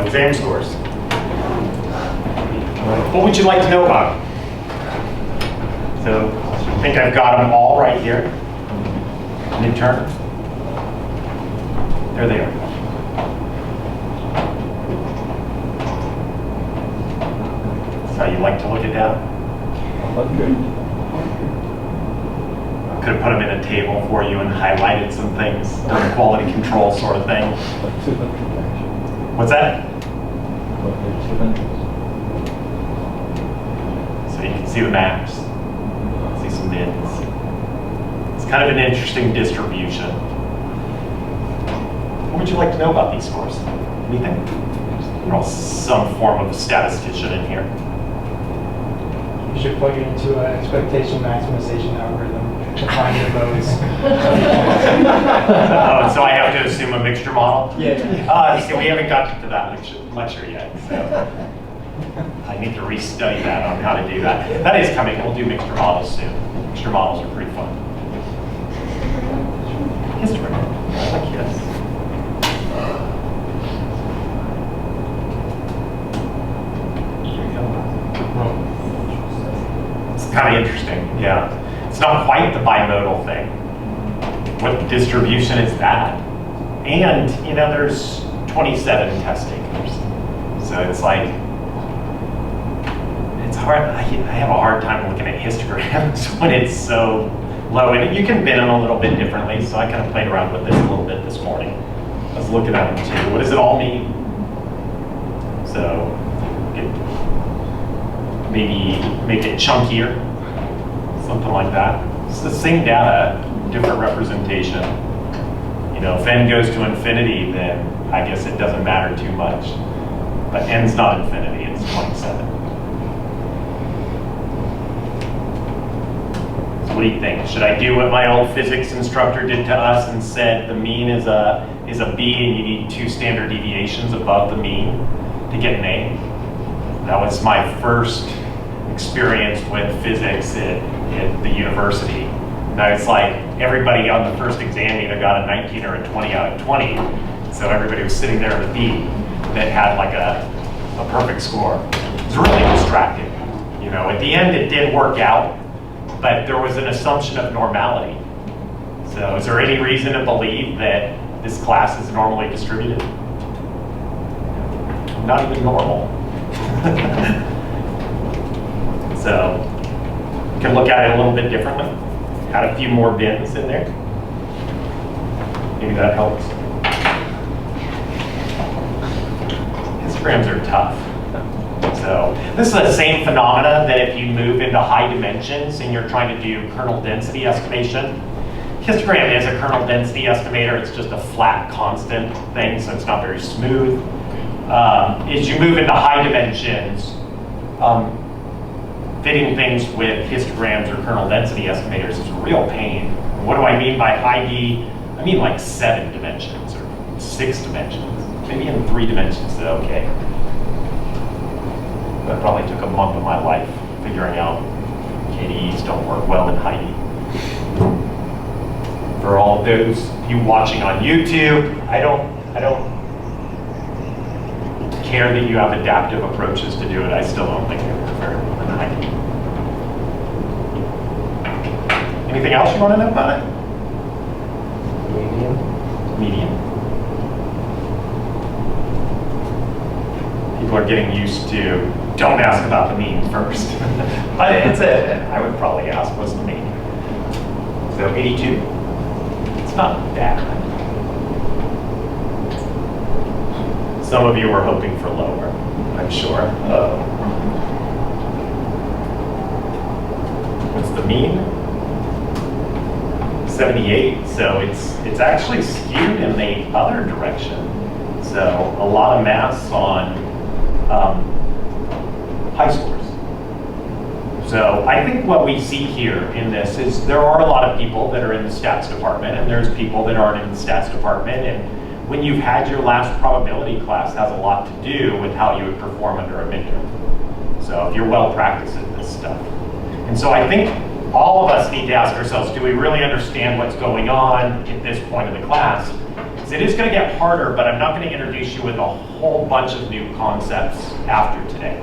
exam scores. What would you like to know about them? So I think I've got them all right here. Midterm. There they are. That's how you like to look at data. I could have put them in a table for you and highlighted some things, done quality control sort of thing. What's that? So you can see the maps, see some bins. It's kind of an interesting distribution. What would you like to know about these scores? Anything? There's some form of a statistician in here. You should plug it into an expectation maximization algorithm to find the modes. Oh, so I have to assume a mixture model? Yeah. See, we haven't gotten to that lecture yet, so I need to restudy that on how to do that. That is coming. We'll do mixture models soon. Mixture models are pretty fun. History. I like this. It's kind of interesting, yeah. It's not quite the bimodal thing. What distribution is that? And, you know, there's 27 test takers. So it's like, it's hard. I have a hard time looking at histograms when it's so low. And you can bin them a little bit differently, so I kind of played around with this a little bit this morning. I was looking at them too. What does it all mean? So maybe make it chunkier, something like that. It's the same data, different representation. You know, if n goes to infinity, then I guess it doesn't matter too much. But n's not infinity, it's 27. So what do you think? Should I do what my old physics instructor did to us and said the mean is a b and you need 2 standard deviations above the mean to get an A? That was my first experience with physics at the university. Now it's like everybody on the first exam either got a 19 or a 20 out of 20. So everybody was sitting there with a B that had like a perfect score. It was really distracting. You know, at the end it did work out, but there was an assumption of normality. So is there any reason to believe that this class is normally distributed? Not even normal. So you can look at it a little bit differently. Add a few more bins in there. Maybe that helps. Histograms are tough. So this is the same phenomena that if you move into high dimensions and you're trying to do kernel density estimation. Histogram is a kernel density estimator. It's just a flat constant thing, so it's not very smooth. As you move into high dimensions, fitting things with histograms or kernel density estimators is a real pain. What do I mean by high D? I mean like 7 dimensions or 6 dimensions. Maybe in 3 dimensions is okay. That probably took a month of my life figuring out KDEs don't work well in high D. For all of those of you watching on YouTube, I don't care that you have adaptive approaches to do it. I still don't think they work very well in high D. Anything else you want to know about it? Median. People are getting used to, don't ask about the mean first. But I would probably ask what's the mean. So 82. It's not bad. Some of you were hoping for lower, I'm sure. What's the mean? 78, so it's actually skewed in the other direction. So a lot of mass on high scores. So I think what we see here in this is there are a lot of people that are in the stats department and there's people that aren't in the stats department, and when you've had your last probability class has a lot to do with how you would perform under a midterm. So if you're well practiced at this stuff. And so I think all of us need to ask ourselves, do we really understand what's going on at this point of the class? is it is going to get harder, but I'm not going to introduce you with a whole bunch of new concepts after today.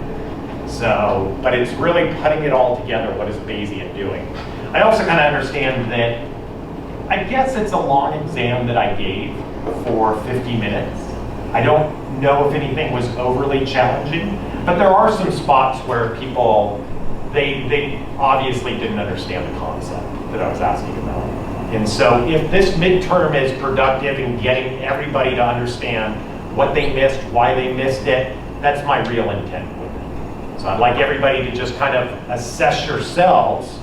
So, but it's really putting it all together. What is Bayesian doing? I also kind of understand that I guess it's a long exam that I gave for 50 minutes. I don't know if anything was overly challenging, but there are some spots where people, they obviously didn't understand the concept that I was asking about. And so if this midterm is productive in getting everybody to understand what they missed, why they missed it, that's my real intent with it. So I'd like everybody to just kind of assess yourselves.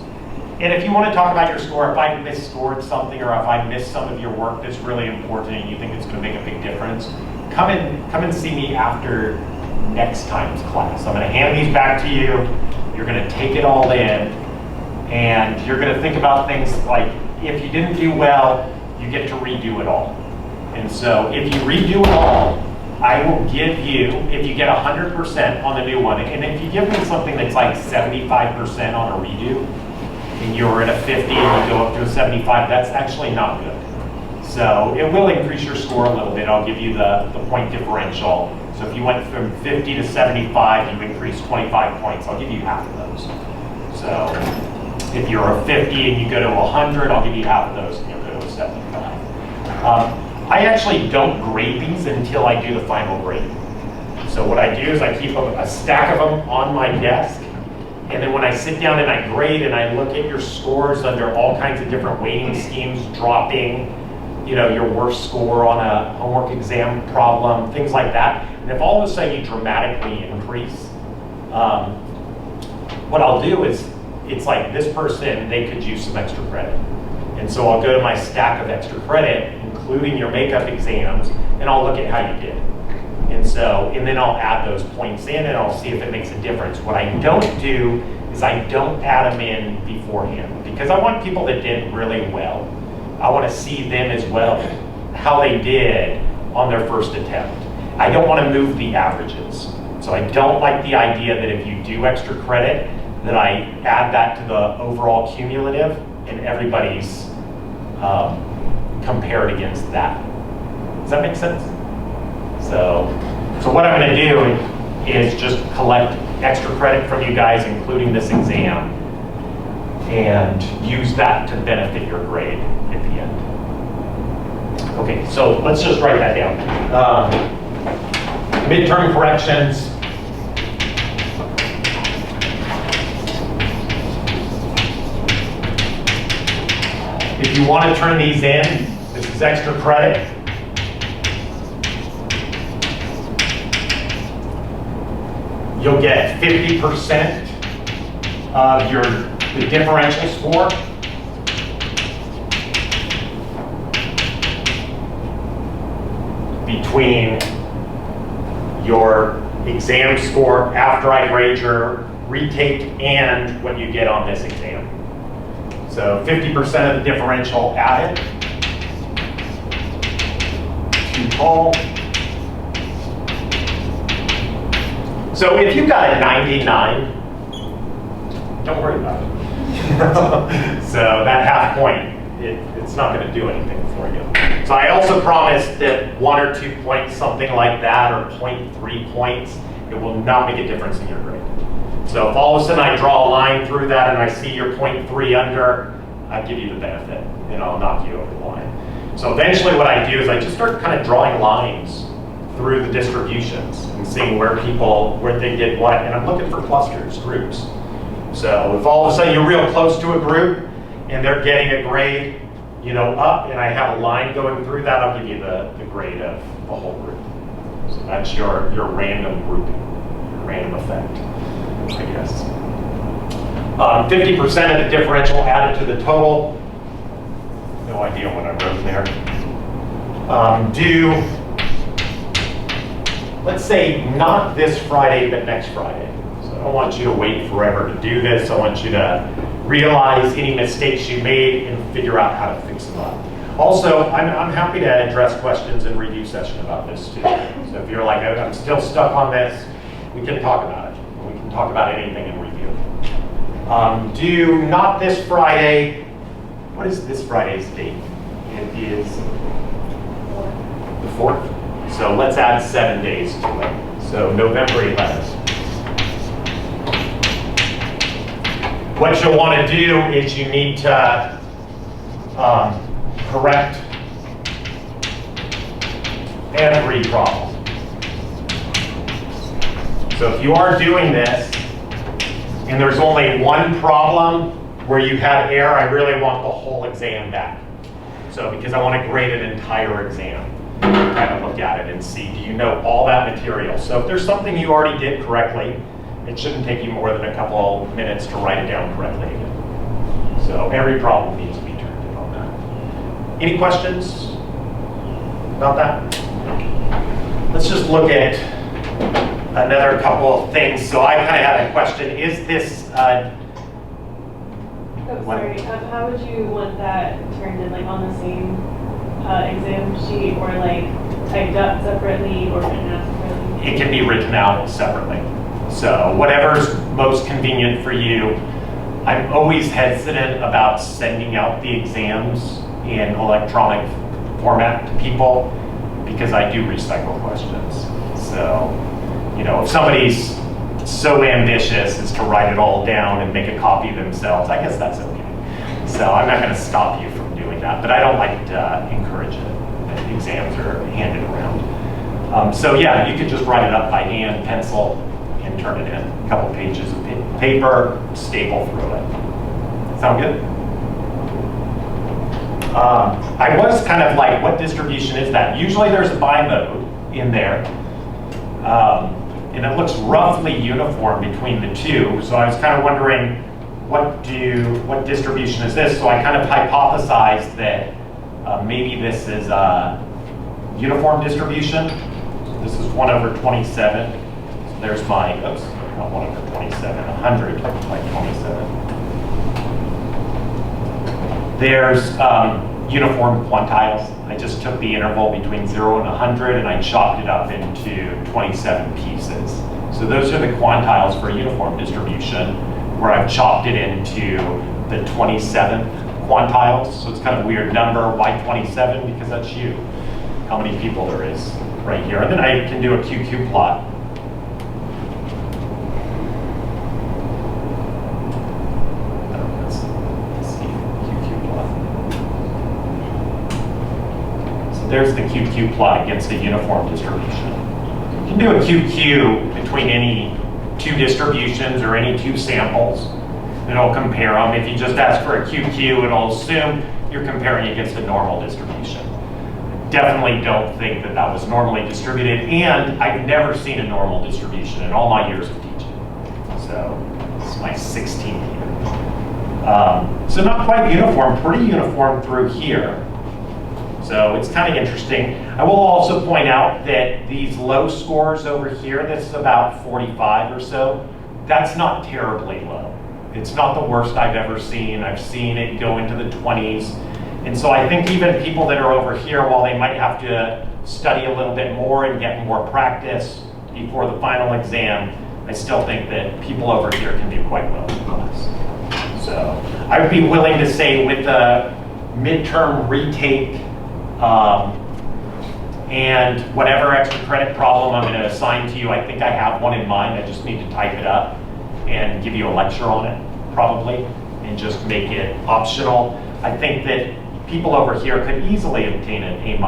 And if you want to talk about your score, if I misscored something or if I missed some of your work that's really important and you think it's going to make a big difference, come and see me after next time's class. I'm going to hand these back to you. You're going to take it all in, and you're going to think about things like, if you didn't do well, you get to redo it all. And so if you redo it all, I will give you, if you get 100% on the new one, and if you give me something that's like 75% on a redo, and you're at a 50 and you go up to a 75, that's actually not good. So it will increase your score a little bit. I'll give you the point differential. So if you went from 50 to 75, you increase 25 points. I'll give you half of those. So if you're a 50 and you go to 100, I'll give you half of those and you'll go to a 75. I actually don't grade these until I do the final grade. So what I do is I keep a stack of them on my desk, and then when I sit down and I grade and I look at your scores under all kinds of different weighting schemes, dropping, your worst score on a homework exam problem, things like that. And if all of a sudden you dramatically increase, what I'll do is, it's like this person, they could use some extra credit. And so I'll go to my stack of extra credit, including your makeup exams, and I'll look at how you did. And then I'll add those points in and I'll see if it makes a difference. What I don't do is I don't add them in beforehand, because I want people that did really well. I want to see them as well, how they did on their first attempt. I don't want to move the averages. So I don't like the idea that if you do extra credit, that I add that to the overall cumulative and everybody's compared against that. Does that make sense? So what I'm going to do is just collect extra credit from you guys, including this exam, and use that to benefit your grade at the end. Okay, so let's just write that down. Midterm corrections. If you want to turn these in, this is extra credit. You'll get 50% of the differential score. Between your exam score after I grade your retake and what you get on this exam. So 50% of the differential added to all. So if you got a 99, don't worry about it. So that half point, it's not going to do anything for you. So I also promised that 1 or 2 points, something like that, or 0.3 points, it will not make a difference in your grade. So if all of a sudden I draw a line through that and I see your 0.3 under, I give you the benefit and I'll knock you over the line. So eventually what I do is I just start kind of drawing lines through the distributions and seeing where they did what, and I'm looking for clusters, groups. So if all of a sudden you're real close to a group and they're getting a grade, up, and I have a line going through that, I'll give you the grade of the whole group. So that's your random grouping, your random effect, I guess. 50% of the differential added to the total. No idea what I wrote there. Let's say not this Friday, but next Friday. So I don't want you to wait forever to do this. I want you to realize any mistakes you made and figure out how to fix them up. Also, I'm happy to address questions in review session about this too. So if you're like, I'm still stuck on this, we can talk about it. We can talk about anything in review. Do not this Friday. What is this Friday's date? It is The 4th. So let's add 7 days to it. So November 11th. What you'll want to do is you need to correct every problem. So if you are doing this, and there's only one problem where you had error, I really want the whole exam back. So because I want to grade an entire exam, kind of look at it and see, do you know all that material? So if there's something you already did correctly, it shouldn't take you more than a couple minutes to write it down correctly again. So every problem needs to be turned in on that. Any questions about that? Let's just look at another couple of things. So I kind of had a question. Is this how would you want that turned in, like on the same exam sheet, or like typed up separately, or written out separately? It can be written out separately. So whatever's most convenient for you. I'm always hesitant about sending out the exams in electronic format to people because I do recycle questions. So, you know, if somebody's so ambitious as to write it all down and make a copy themselves, I guess that's okay. So I'm not going to stop you from doing that, but I don't like to encourage it. Exams are handed around. So yeah, you could just write it up by hand, pencil, and turn it in. A couple pages of paper, staple through it. Sound good? I was kind of like, what distribution is that? Usually there's a bimode in there. And it looks roughly uniform between the two. So I was kind of wondering, what distribution is this? So I kind of hypothesized that maybe this is a uniform distribution. So this is 1/27. So there's my, oops, not 1/27, 100 by 27. There's uniform quantiles. I just took the interval between 0 and 100 and I chopped it up into 27 pieces. So those are the quantiles for a uniform distribution, where I've chopped it into the 27th quantiles. So it's kind of a weird number. Why 27? Because that's you. How many people there is right here. And then I can do a QQ plot. There's the QQ plot against a uniform distribution. You can do a QQ between any two distributions or any two samples. It'll compare them. If you just ask for a QQ, it'll assume you're comparing against a normal distribution. Definitely don't think that that was normally distributed, and I've never seen a normal distribution in all my years of teaching. So this is my 16th year. So not quite uniform, pretty uniform through here. So it's kind of interesting. I will also point out that these low scores over here, this is about 45 or so, that's not terribly low. It's not the worst I've ever seen. I've seen it go into the 20s. And so I think even people that are over here, while they might have to study a little bit more and get more practice before the final exam, I still think that people over here can do quite well in class. So I would be willing to say with the midterm retake, and whatever extra credit problem I'm going to assign to you, I think I have one in mind. I just need to type it up and give you a lecture on it, probably, and just make it optional. I think that people over here could easily obtain an A-.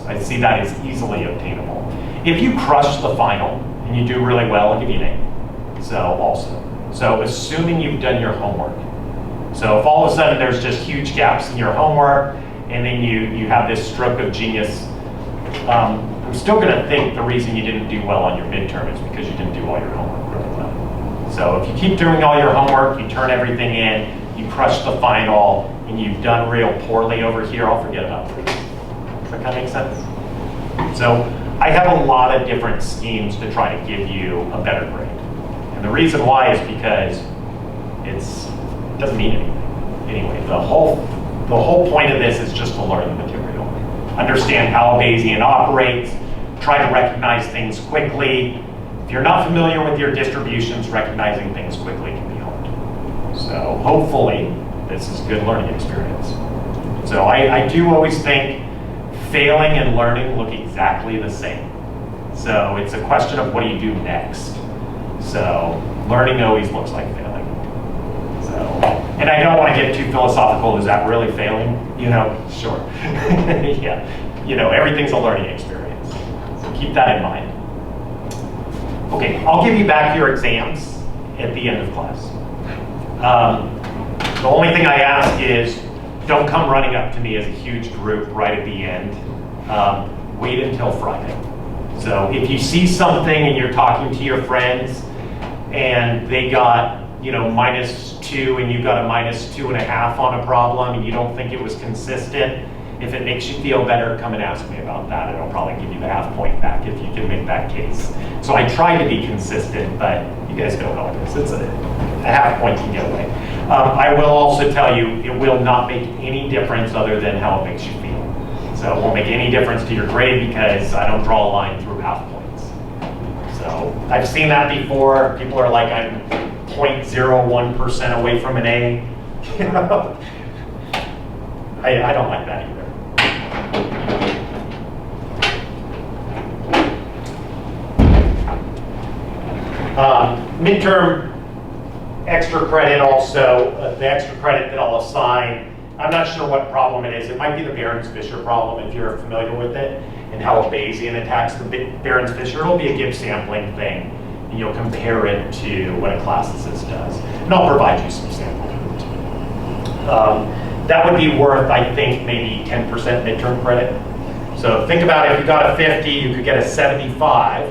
I see that as easily obtainable. If you crush the final and you do really well, I'll give you an A. So also, so assuming you've done your homework. So if all of a sudden there's just huge gaps in your homework, and then you have this stroke of genius, I'm still going to think the reason you didn't do well on your midterm is because you didn't do all your homework really well. So if you keep doing all your homework, you turn everything in, you crush the final, and you've done real poorly over here, I'll forget about it. Does that kind of make sense? So I have a lot of different schemes to try to give you a better grade. And the reason why is because it doesn't mean anything. Anyway, the whole point of this is just to learn the material. Understand how Bayesian operates, try to recognize things quickly. If you're not familiar with your distributions, recognizing things quickly can be hard. So hopefully, this is a good learning experience. So I do always think 50 failing and learning look exactly the same. So it's a question of what do you do next. So learning always looks like failing. So, and I don't want to get too philosophical. Is that really failing? You know, sure. Yeah, you know, everything's a learning experience. So keep that in mind. Okay, I'll give you back your exams at the end of class. The only thing I ask is don't come running up to me as a huge group right at the end. Wait until Friday. So if you see something and you're talking to your friends and they got, you know, -2 and you got a -2.5 on a problem and you don't think it was consistent, if it makes you feel better, come and ask me about that and I'll probably give you the half point back if you can make that case. So I try to be consistent, but you guys know how it is. It's a half point can get away. I will also tell you, it will not make any difference other than how it makes you feel. So it won't make any difference to your grade because I don't draw a line through half points. So I've seen that before. People are like, I'm 0.01% away from an A. You know? I don't like that either. Midterm extra credit also, the extra credit that I'll assign, I'm not sure what problem it is. It might be the Behrens-Fisher problem if you're familiar with it and how a Bayesian attacks the Behrens-Fisher. It'll be a Gibbs sampling thing and you'll compare it to what a classicist does. And I'll provide you some samples. That would be worth, I think, maybe 10% midterm credit. So think about it, if you got a 50, you could get a 75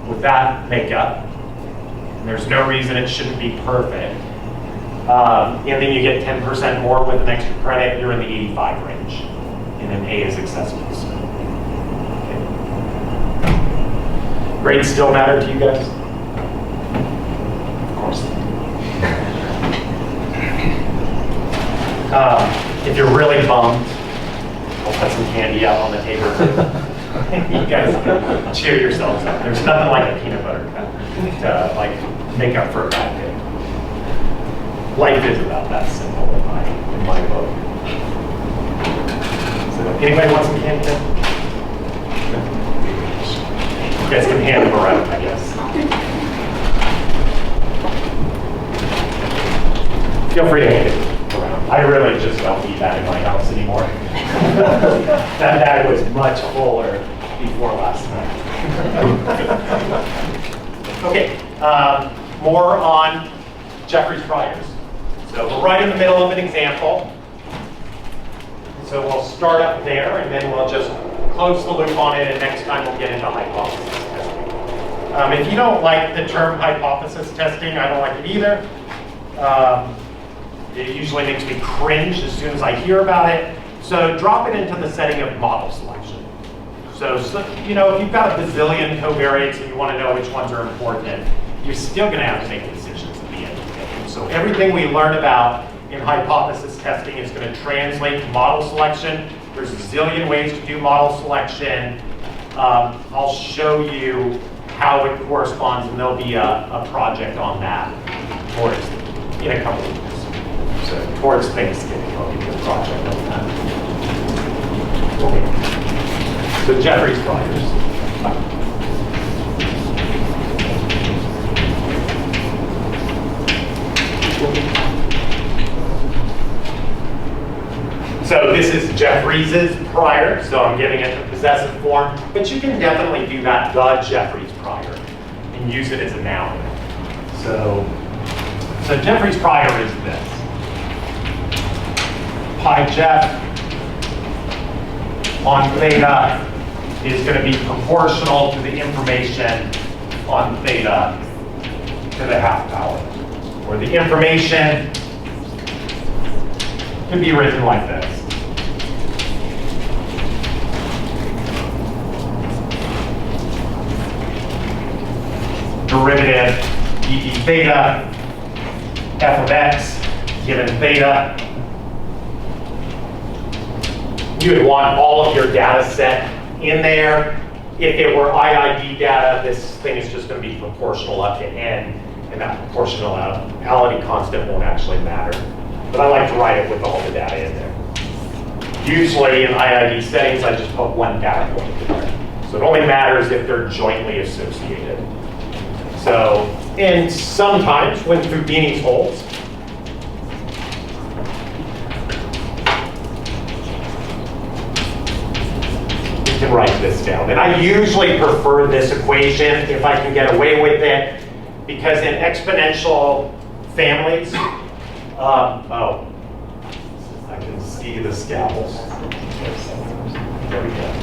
with that makeup. And there's no reason it shouldn't be perfect. And then you get 10% more with an extra credit, you're in the 85 range. And an A is accessible. So. Okay. Grades still matter to you guys? Of course. If you're really bummed, I'll put some candy out on the table too. You guys can cheer yourselves up. There's nothing like a peanut butter cup to like make up for a bad day. Life is about that simple in my book. So anybody want some candy? You guys can hand them around, I guess. Feel free to hand it around. I really just don't eat that in my house anymore. That bag was much fuller before last night. Okay, more on Jeffrey's priors. So we're right in the middle of an example. So we'll start up there and then we'll just close the loop on it and next time we'll get into hypothesis testing. If you don't like the term hypothesis testing, I don't like it either. It usually makes me cringe as soon as I hear about it. So drop it into the setting of model selection. So you know, if you've got a bazillion covariates and you want to know which ones are important, you're still going to have to make decisions at the end of the day. So everything we learn about in hypothesis testing is going to translate to model selection. There's a zillion ways to do model selection. I'll show you how it corresponds, and there'll be a project on that in a couple of years. So towards Thanksgiving, I'll give you a project on that. Okay. So Jeffrey's priors. So this is Jeffrey's prior, so I'm giving it the possessive form, but you can definitely do that, the Jeffrey's prior, and use it as a noun. So Jeffrey's prior is this. Pi Jeff on theta is going to be proportional to the information on theta to the half power. Or the information could be written like this. Derivative d theta f of x given theta. You would want all of your data set in there. If it were IID data, this thing is just going to be proportional up to n, and that proportionality constant won't actually matter. But I like to write it with all the data in there. Usually in IID settings, I just put one data point in there. So it only matters if they're jointly associated. So, and sometimes when Fubini's holds, we can write this down. And I usually prefer this equation if I can get away with it, because in exponential families, I can see the scowls. There we go.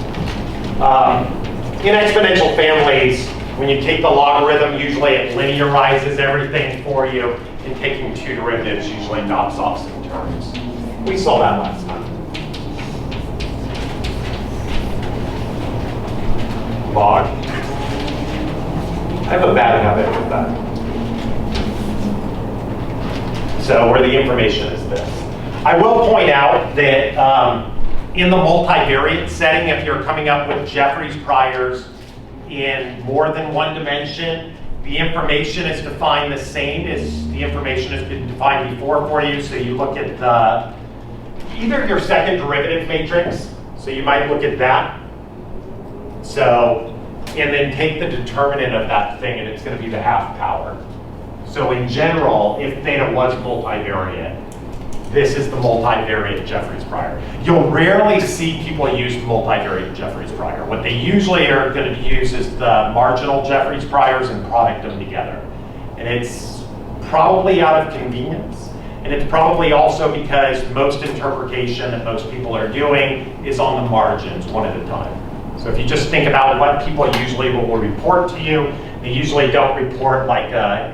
In exponential families, when you take the logarithm, usually it linearizes everything for you, and taking two derivatives usually knocks off some terms. We saw that last time. Log. I have a bad habit with that. So where the information is this. I will point out that in the multivariate setting, if you're coming up with Jeffreys priors in more than one dimension, the information is defined the same as the information has been defined before for you. So you look at either your second derivative matrix, so you might look at that. So, and then take the determinant of that thing, and it's going to be the half power. So in general, if theta was multivariate, this is the multivariate Jeffreys prior. You'll rarely see people use multivariate Jeffreys prior. What they usually are going to use is the marginal Jeffreys priors and product them together. And it's probably out of convenience. And it's probably also because most interpretation that most people are doing is on the margins one at a time. So if you just think about what people usually will report to you, they usually don't report like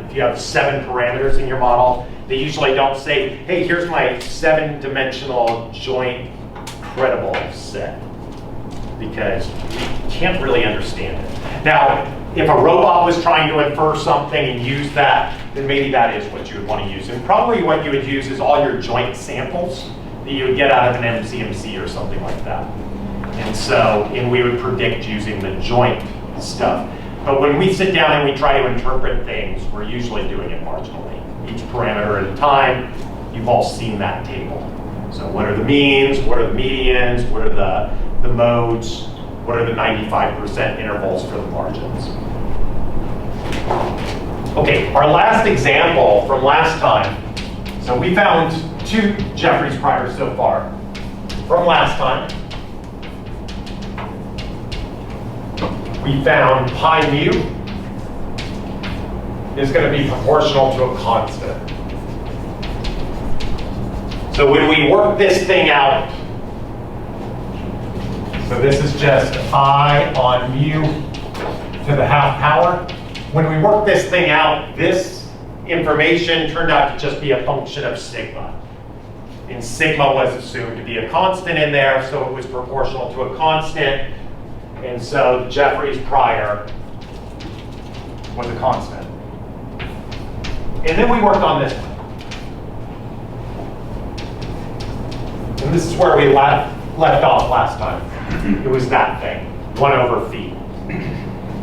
if you have 7 parameters in your model, they usually don't say, hey, here's my 7-dimensional joint credible set, because you can't really understand it. Now, if a robot was trying to infer something and use that, then maybe that is what you would want to use. And probably what you would use is all your joint samples that you would get out of an MCMC or something like that. And so, and we would predict using the joint stuff. But when we sit down and we try to interpret things, we're usually doing it marginally. Each parameter at a time. You've all seen that table. So what are the means? What are the medians? What are the modes? What are the 95% intervals for the margins? Okay, our last example from last time. So we found 2 Jeffreys priors so far from last time. We found pi mu is going to be proportional to a constant. So when we work this thing out, so this is just I on mu to the half power. When we work this thing out, this information turned out to just be a function of sigma. And sigma was assumed to be a constant in there, so it was proportional to a constant. And so Jeffreys prior was a constant. And then we worked on this one. And this is where we left off last time. It was that thing, 1 over phi.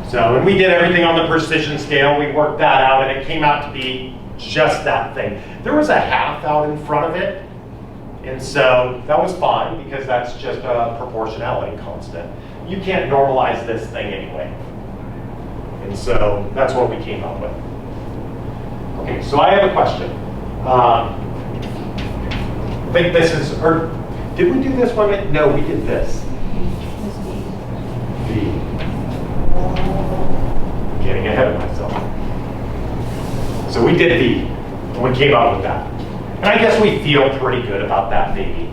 So when we did everything on the precision scale, we worked that out, and it came out to be just that thing. There was a half out in front of it, and so that was fine, because that's just a proportionality constant. You can't normalize this thing anyway. And so that's what we came up with. Okay, so I have a question. I think this is, or did we do this one? No, we did this. V. Getting ahead of myself. So we did V, and we came up with that. And I guess we feel pretty good about that maybe.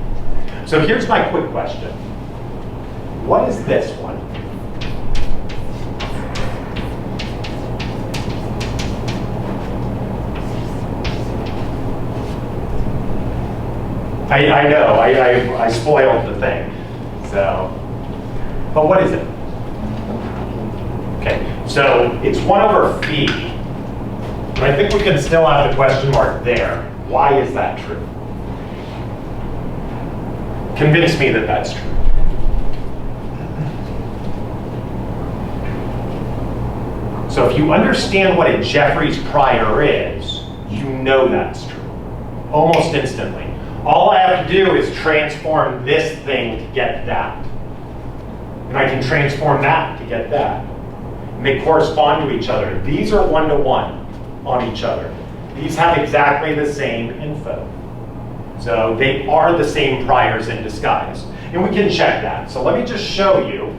So here's my quick question. What is this one? I know, I spoiled the thing. So, but what is it? Okay, so it's 1 over phi. But I think we can still have the question mark there. Why is that true? Convince me that that's true. So if you understand what a Jeffreys prior is, you know that's true, almost instantly. all I have to do is transform this thing to get that. And I can transform that to get that. And they correspond to each other. These are one-to-one on each other. These have exactly the same info. So they are the same priors in disguise. And we can check that. So let me just show you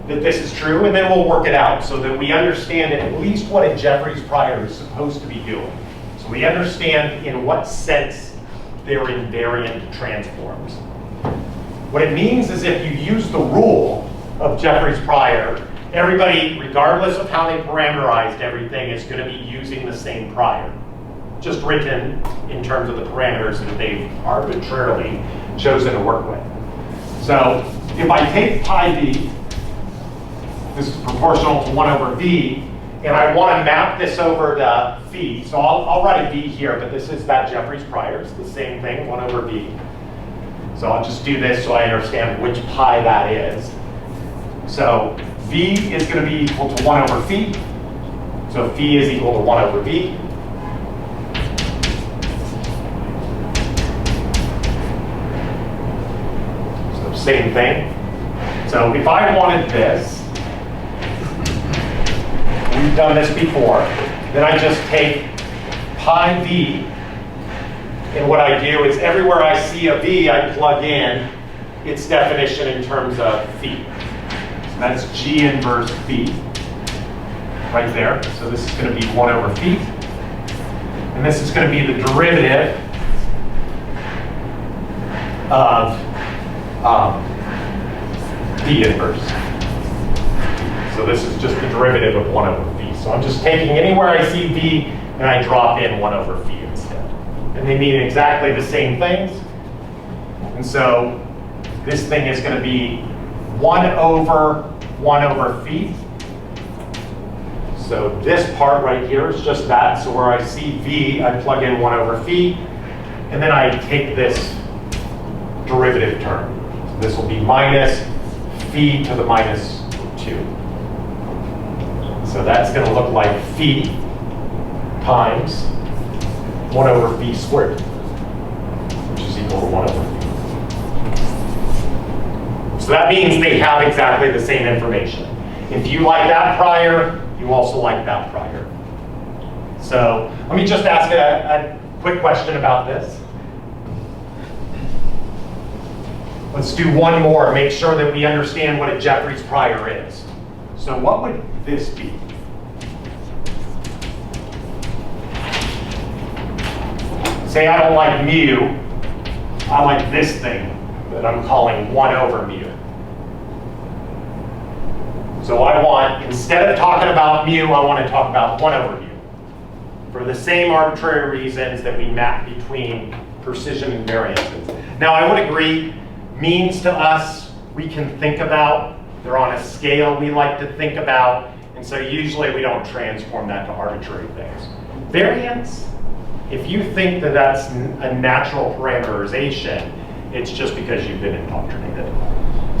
that this is true, and then we'll work it out so that we understand at least what a Jeffreys prior is supposed to be doing. So we understand in what sense they're invariant transforms. What it means is if you use the rule of Jeffreys prior, everybody, regardless of how they parameterized everything, is going to be using the same prior, just written in terms of the parameters that they've arbitrarily chosen to work with. So if I take pi v, this is proportional to 1 over v, and I want to map this over to phi. So I'll write a v here, but this is that Jeffreys prior. It's the same thing, 1 over v. So I'll just do this so I understand which pi that is. So v is going to be equal to 1 over phi. So phi is equal to 1 over v. So same thing. So if I wanted this, we've done this before, then I just take pi v, and what I do is everywhere I see a v, I plug in its definition in terms of phi. So that's g inverse phi, right there. So this is going to be 1 over phi, and this is going to be the derivative of phi inverse. So this is just the derivative of 1 over phi. So I'm just taking anywhere I see v, and I drop in 1 over phi instead. And they mean exactly the same things. And so this thing is going to be 1 over phi. So this part right here is just that. So where I see v, I plug in 1 over phi. And then I take this derivative term. So this will be minus phi to the minus 2. So that's going to look like phi times 1 over phi squared, which is equal to 1 over phi. So that means they have exactly the same information. If you like that prior, you also like that prior. So let me just ask a quick question about this. Let's do one more, make sure that we understand what a Jeffreys prior is. So what would this be? Say I don't like mu, I like this thing that I'm calling 1 over mu. So I want, instead of talking about mu, I want to talk about 1 over mu. For the same arbitrary reasons that we map between precision and variances. Now I would agree, means to us, we can think about, they're on a scale we like to think about, and so usually we don't transform that to arbitrary things. Variance, if you think that that's a natural parameterization, it's just because you've been indoctrinated.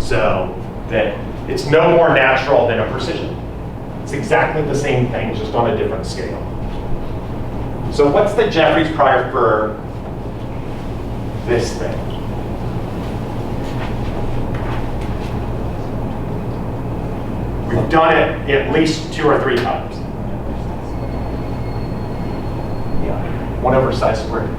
So that it's no more natural than a precision. It's exactly the same thing, just on a different scale. So what's the Jeffreys prior for this thing? We've done it at least 2 or 3 times. Yeah, 1 over psi squared.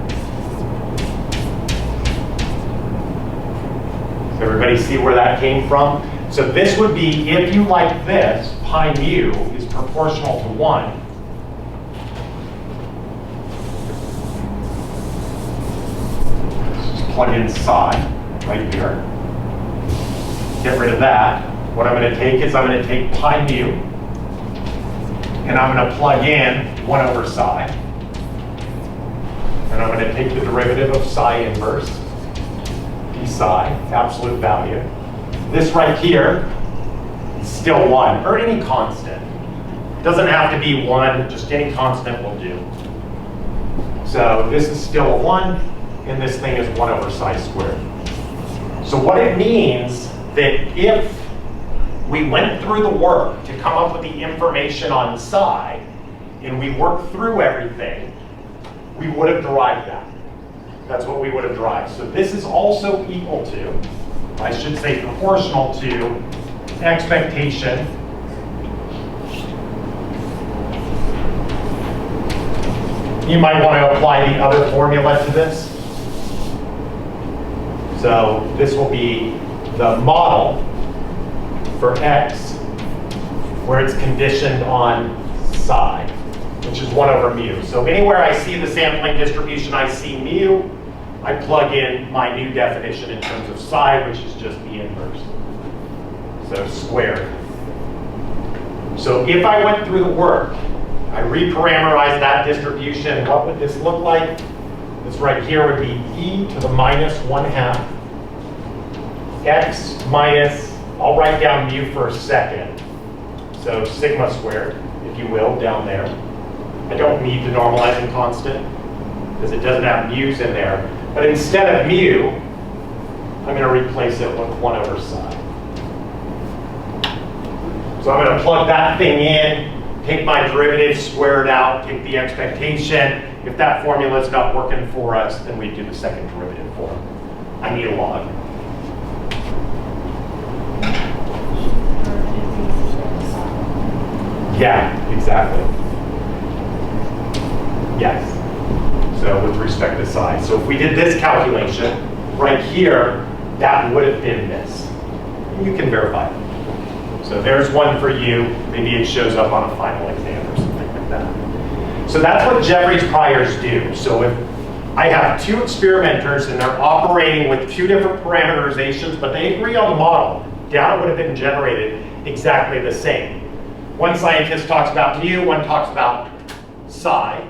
Does everybody see where that came from? So this would be, if you like this, pi mu is proportional to 1. Let's just plug in psi right here. Get rid of that. What I'm going to take is I'm going to take pi mu, and I'm going to plug in 1 over psi. And I'm going to take the derivative of psi inverse, d psi, absolute value. This right here is still 1, or any constant. It doesn't have to be 1, just any constant will do. So this is still a 1, and this thing is 1 over psi squared. So what it means that if we went through the work to come up with the information on psi, and we worked through everything, we would have derived that. That's what we would have derived. So this is also equal to, I should say proportional to, expectation you might want to apply the other formula to this. So this will be the model for x where it's conditioned on psi, which is 1 over mu. So anywhere I see the sampling distribution, I see mu, I plug in my new definition in terms of psi, which is just the inverse. So squared. So if I went through the work, I reparameterized that distribution, what would this look like? This right here would be e to the minus 1/2 x minus, I'll write down mu for a second. So sigma squared, if you will, down there. I don't need the normalizing constant because it doesn't have mu's in there. But instead of mu, I'm going to replace it with 1 over psi. So I'm going to plug that thing in, take my derivative, square it out, take the expectation. If that formula is not working for us, then we do the second derivative form. I need a log. Yeah, exactly. Yes. So with respect to psi. So if we did this calculation, right here, that would have been this. You can verify it. So there's one for you. Maybe it shows up on a final exam or something like that. So that's what Jeffreys priors do. So if I have 2 experimenters and they're operating with 2 different parameterizations, but they agree on the model, data would have been generated exactly the same. One scientist talks about mu, one talks about psi.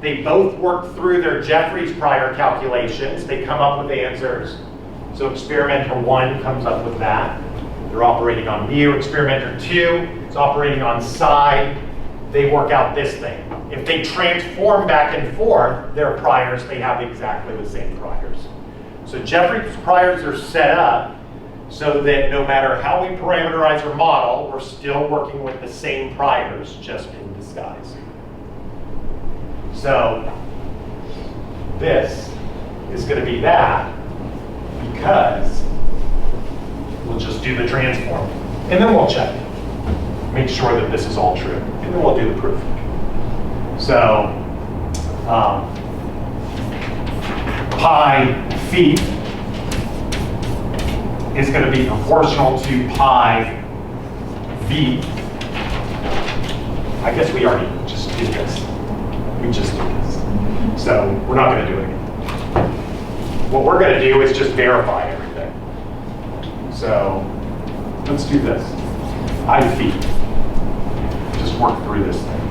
They both work through their Jeffreys prior calculations. They come up with answers. So experimenter 1 comes up with that. They're operating on mu. Experimenter 2 is operating on psi. They work out this thing. If they transform back and forth their priors, they have exactly the same priors. So Jeffreys priors are set up so that no matter how we parameterize our model, we're still working with the same priors, just in disguise. So this is going to be that because we'll just do the transform. And then we'll check. Make sure that this is all true. And then we'll do the proof. So pi phi is going to be proportional to pi v. I guess we already just did this. We just did this. So we're not going to do it again. What we're going to do is just verify everything. So let's do this. I phi. Just work through this thing.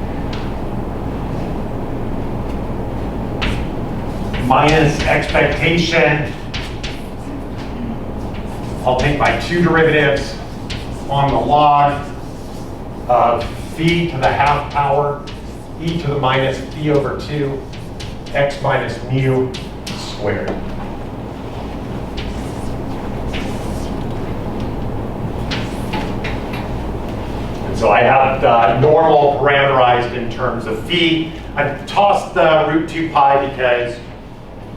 Minus expectation. I'll take my 2 derivatives on the log of phi to the half power, e to the minus phi over 2, x minus mu squared. And so I have the normal parameterized in terms of phi. I've tossed the root 2 pi because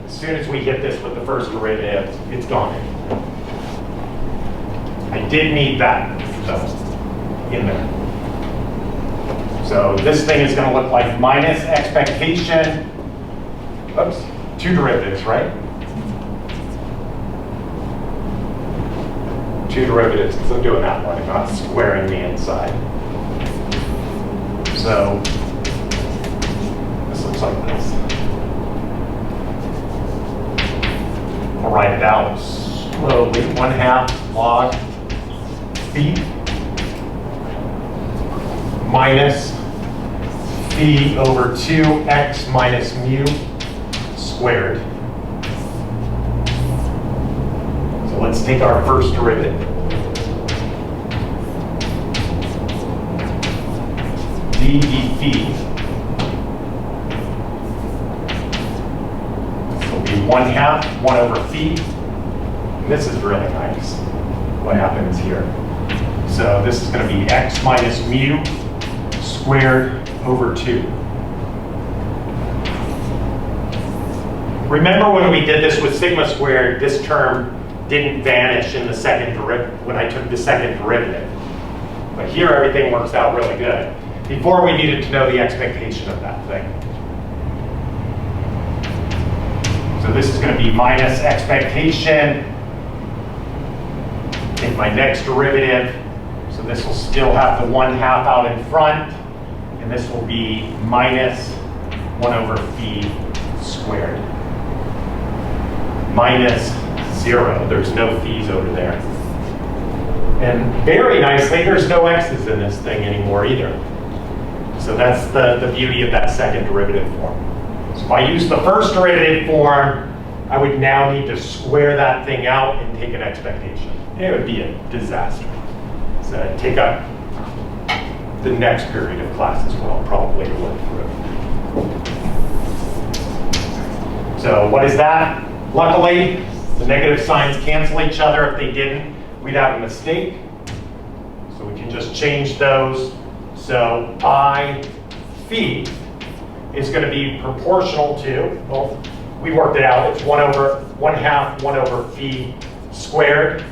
as soon as we hit this with the first derivative, it's gone. I did need that in there. So this thing is going to look like minus expectation. Oops, 2 derivatives, right? 2 derivatives, because I'm doing that one, I'm not squaring the inside. So this looks like this. I'll write it out slowly. 1/2 log phi minus phi over 2x minus mu squared. So let's take our first derivative. d phi will be 1/2, 1 over phi. And this is really nice, what happens here. So this is going to be x minus mu squared over 2. Remember when we did this with sigma squared, this term didn't vanish in the second derivative when I took the second derivative. But here everything works out really good. Before we needed to know the expectation of that thing. So this is going to be minus expectation in my next derivative. So this will still have the 1/2 out in front. And this will be minus 1 over phi squared. Minus 0. There's no phis over there. And very nicely, there's no x's in this thing anymore either. So that's the beauty of that second derivative form. So if I use the first derivative form, I would now need to square that thing out and take an expectation. It would be a disaster. So I'd take up the next period of class as well, probably to work through. So what is that? Luckily, the negative signs cancel each other. If they didn't, we'd have a mistake. So we can just change those. So I phi is going to be proportional to, well, we worked it out. It's 1/2 1 over phi squared,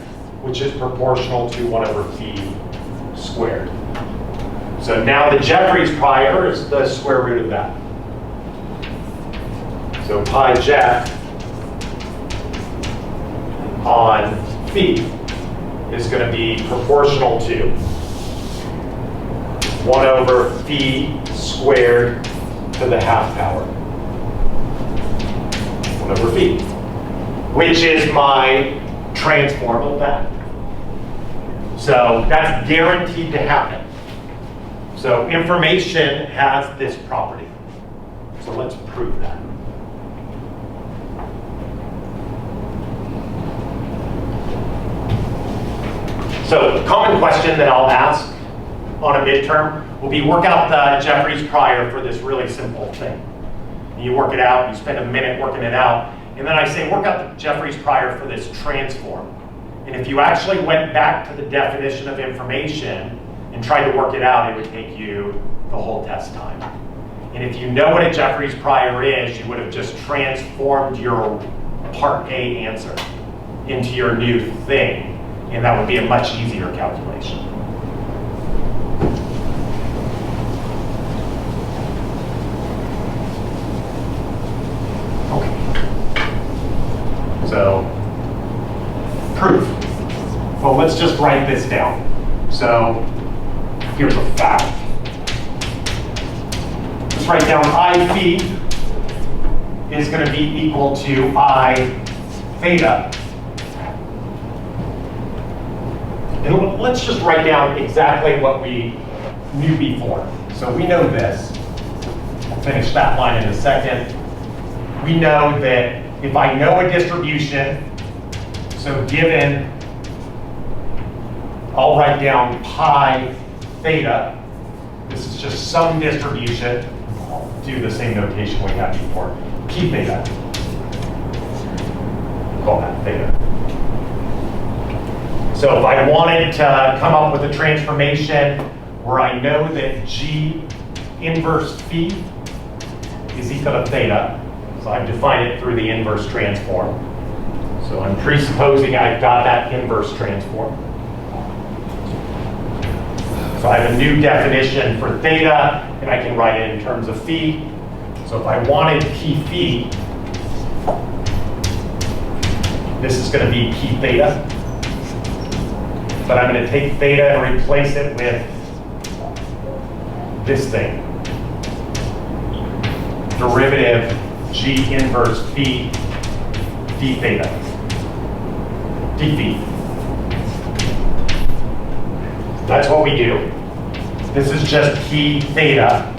which is proportional to 1 over phi squared. So now the Jeffreys prior is the square root of that. So pi Jeff on phi is going to be proportional to 1 over phi squared to the 1/2 power. 1 over phi, which is my transform of that. So that's guaranteed to happen. So information has this property. So let's prove that. So a common question that I'll ask on a midterm will be work out the Jeffreys prior for this really simple thing. And you work it out, you spend a minute working it out, and then I say work out the Jeffreys prior for this transform. And if you actually went back to the definition of information and tried to work it out, it would take you the whole test time. And if you know what a Jeffreys prior is, you would have just transformed your part A answer into your new thing, and that would be a much easier calculation. Okay. So, proof. Well, let's just write this down. So, here's a fact. Let's write down I phi is going to be equal to I theta. And let's just write down exactly what we knew before. So we know this. I'll finish that line in a second. We know that if I know a distribution, so given, I'll write down pi theta. This is just some distribution. I'll do the same notation we had before. P theta. Call that theta. So if I wanted to come up with a transformation where I know that G inverse phi is equal to theta, so I've defined it through the inverse transform. So I'm presupposing I've got that inverse transform. So I have a new definition for theta, and I can write it in terms of phi. So if I wanted P phi, this is going to be P theta. But I'm going to take theta and replace it with this thing. Derivative G inverse phi d theta. D phi. That's what we do. This is just P theta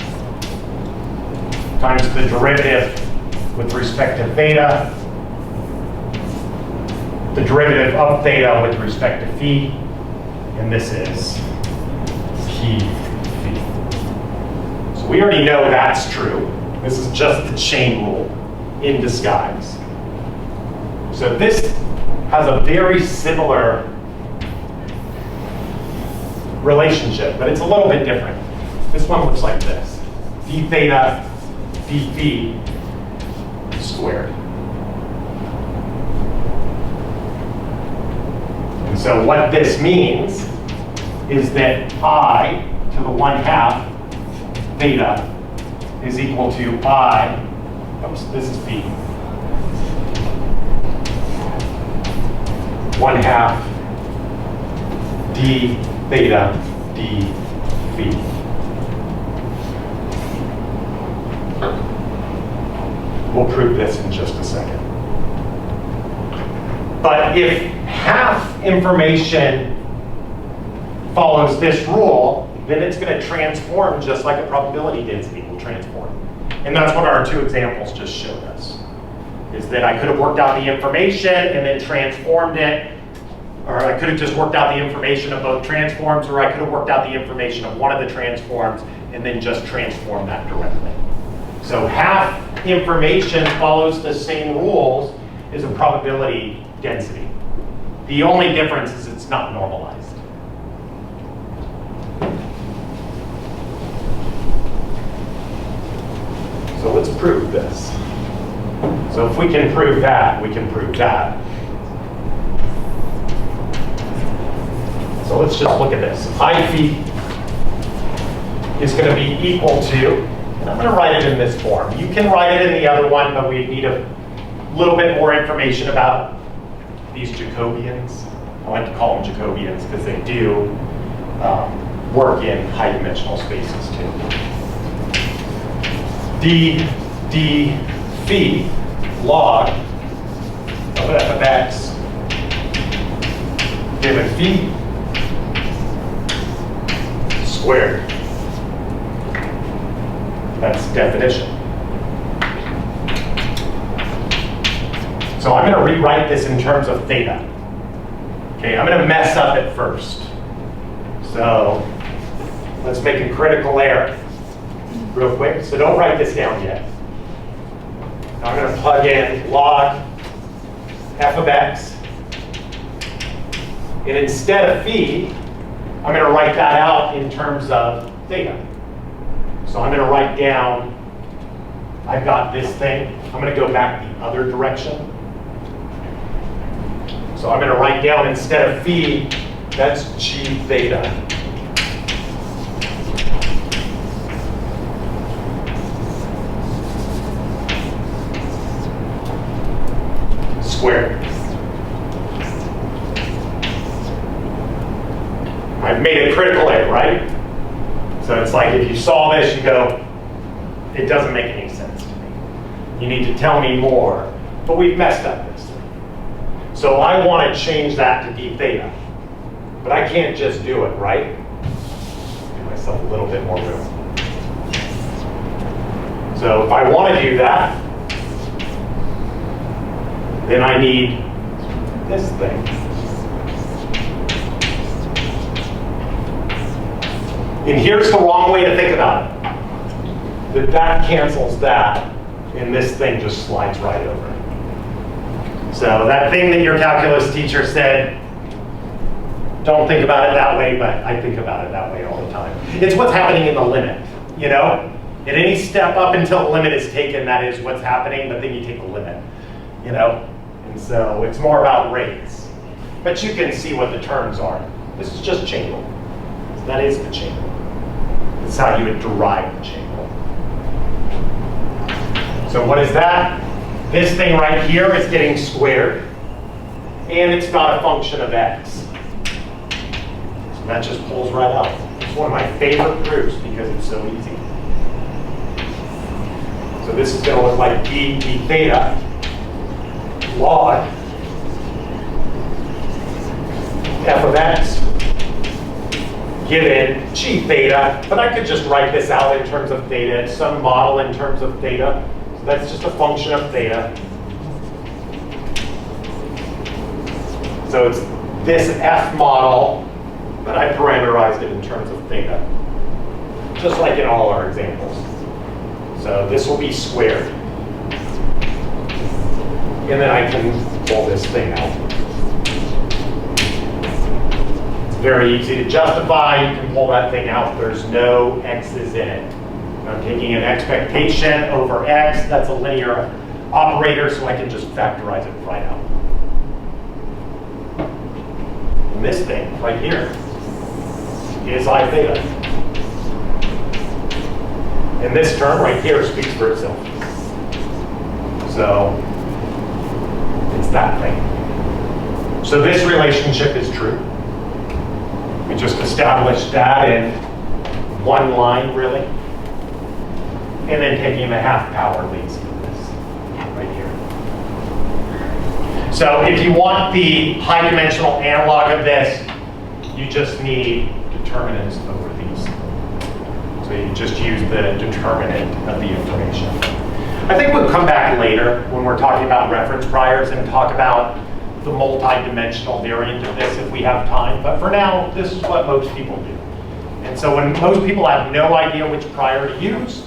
times the derivative with respect to theta, the derivative of theta with respect to phi, and this is P phi. So we already know that's true. This is just the chain rule in disguise. So this has a very similar relationship, but it's a little bit different. This one looks like this. D theta, D phi squared. And so what this means is that I to the 1/2 theta is equal to I, oops, this is phi, 1/2 d theta d phi. We'll prove this in just a second. But if half information follows this rule, then it's going to transform just like a probability density will transform. And that's what our two examples just showed us, is that I could have worked out the information and then transformed it, or I could have just worked out the information of both transforms, or I could have worked out the information of one of the transforms and then just transformed that directly. So half information follows the same rules as a probability density. The only difference is it's not normalized. So let's prove this. So if we can prove that, we can prove that. So let's just look at this. I phi is going to be equal to, and I'm going to write it in this form. You can write it in the other one, but we need a little bit more information about these Jacobians. I like to call them Jacobians because they do work in high-dimensional spaces too. d phi log of f of x given phi squared. That's definition. So I'm going to rewrite this in terms of theta. Okay, I'm going to mess up at first. So let's make a critical error real quick. So don't write this down yet. Now I'm going to plug in log f of x. And instead of phi, I'm going to write that out in terms of theta. So I'm going to write down, I've got this thing. I'm going to go back the other direction. So I'm going to write down instead of phi, that's g theta. Squared. I've made a critical error, right? So it's like if you saw this, you go, it doesn't make any sense to me. You need to tell me more. But we've messed up this. So I want to change that to d theta. But I can't just do it, right? Give myself a little bit more room. So if I want to do that, then I need this thing. And here's the wrong way to think about it. That cancels that, and this thing just slides right over. So that thing that your calculus teacher said, don't think about it that way, but I think about it that way all the time. It's what's happening in the limit, you know? At any step up until the limit is taken, that is what's happening, but then you take the limit, you know? And so it's more about rates. But you can see what the terms are. This is just chain rule. So that is the chain rule. That's how you would derive the chain rule. So what is that? This thing right here is getting squared, and it's not a function of x. So that just pulls right out. It's one of my favorite proofs because it's so easy. So this is going to look like d theta log f of x given g theta, but I could just write this out in terms of theta. It's some model in terms of theta. So that's just a function of theta. So it's this f model, but I parameterized it in terms of theta, just like in all our examples. So this will be squared. And then I can pull this thing out. It's very easy to justify. You can pull that thing out. There's no x's in it. I'm taking an expectation over x. That's a linear operator, so I can just factorize it right out. this thing right here is I theta. And this term right here speaks for itself. So it's that thing. So this relationship is true. We just established that in one line, really. And then taking the half power leads to this right here. So if you want the high dimensional analog of this, you just need determinants over these. So you just use the determinant of the information. I think we'll come back later when we're talking about reference priors and talk about the multi-dimensional variant of this if we have time. But for now, this is what most people do. And so when most people have no idea which prior to use,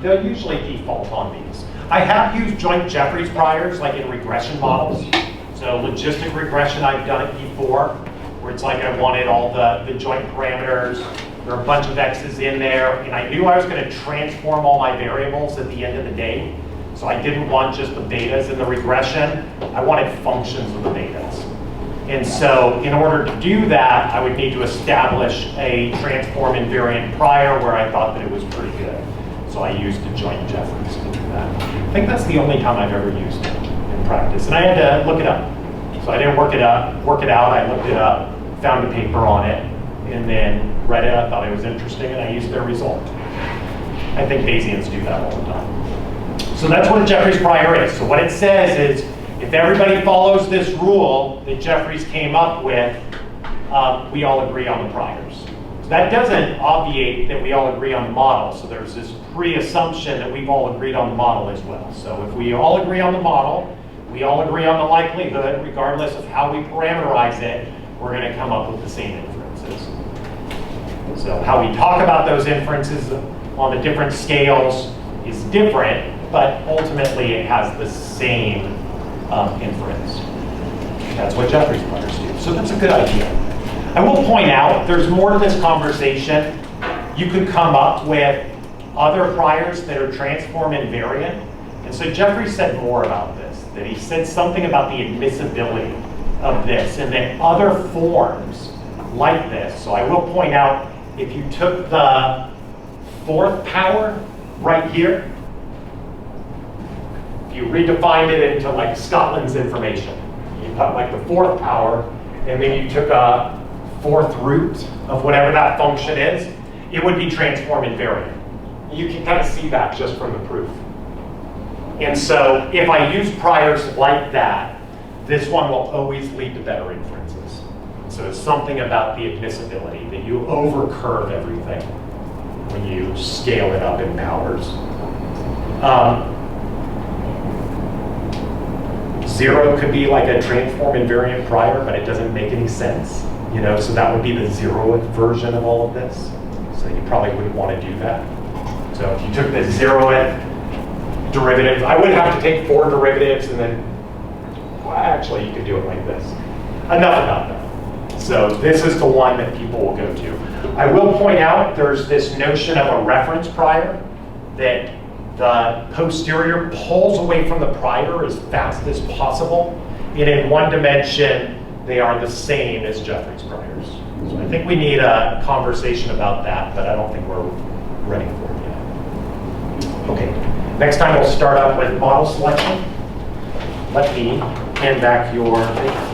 they'll usually default on these. I have used joint Jeffreys priors like in regression models. So logistic regression, I've done it before, where it's like I wanted all the joint parameters. There are a bunch of x's in there, and I knew I was going to transform all my variables at the end of the day. So I didn't want just the betas in the regression. I wanted functions of the betas. And so in order to do that, I would need to establish a transform invariant prior where I thought that it was pretty good. So I used a joint Jeffreys to do that. I think that's the only time I've ever used it in practice. And I had to look it up. So I didn't work it out. I looked it up, found a paper on it, and then read it. I thought it was interesting, and I used their result. I think Bayesians do that all the time. So that's what a Jeffreys prior is. So what it says is, if everybody follows this rule that Jeffreys came up with, we all agree on the priors. So that doesn't obviate that we all agree on the model. So there's this pre-assumption that we've all agreed on the model as well. So if we all agree on the model, we all agree on the likelihood, regardless of how we parameterize it, we're going to come up with the same inferences. So how we talk about those inferences on the different scales is different, but ultimately it has the same inference. That's what Jeffreys priors do. So that's a good idea. I will point out, there's more to this conversation. You could come up with other priors that are transform invariant. And so Jeffreys said more about this, that he said something about the admissibility of this, and then other forms like this. So I will point out, if you took the fourth power right here, if you redefined it into like Scotland's information, you put like the fourth power, and then you took a fourth root of whatever that function is, it would be transform invariant. You can kind of see that just from the proof. And so if I use priors like that, this one will always lead to better inferences. So it's something about the admissibility, that you overcurve everything when you scale it up in powers. 0 could be like a transform invariant prior, but it doesn't make any sense. You know, so that would be the 0th version of all of this. So you probably wouldn't want to do that. So if you took the 0th derivative, I would have to take 4 derivatives and then, well, actually you could do it like this. Enough about that. So this is the one that people will go to. I will point out there's this notion of a reference prior, that the posterior pulls away from the prior as fast as possible. And in one dimension, they are the same as Jeffreys priors. So I think we need a conversation about that, but I don't think we're ready for it yet. Okay, next time we'll start up with model selection. Let me hand back your paper.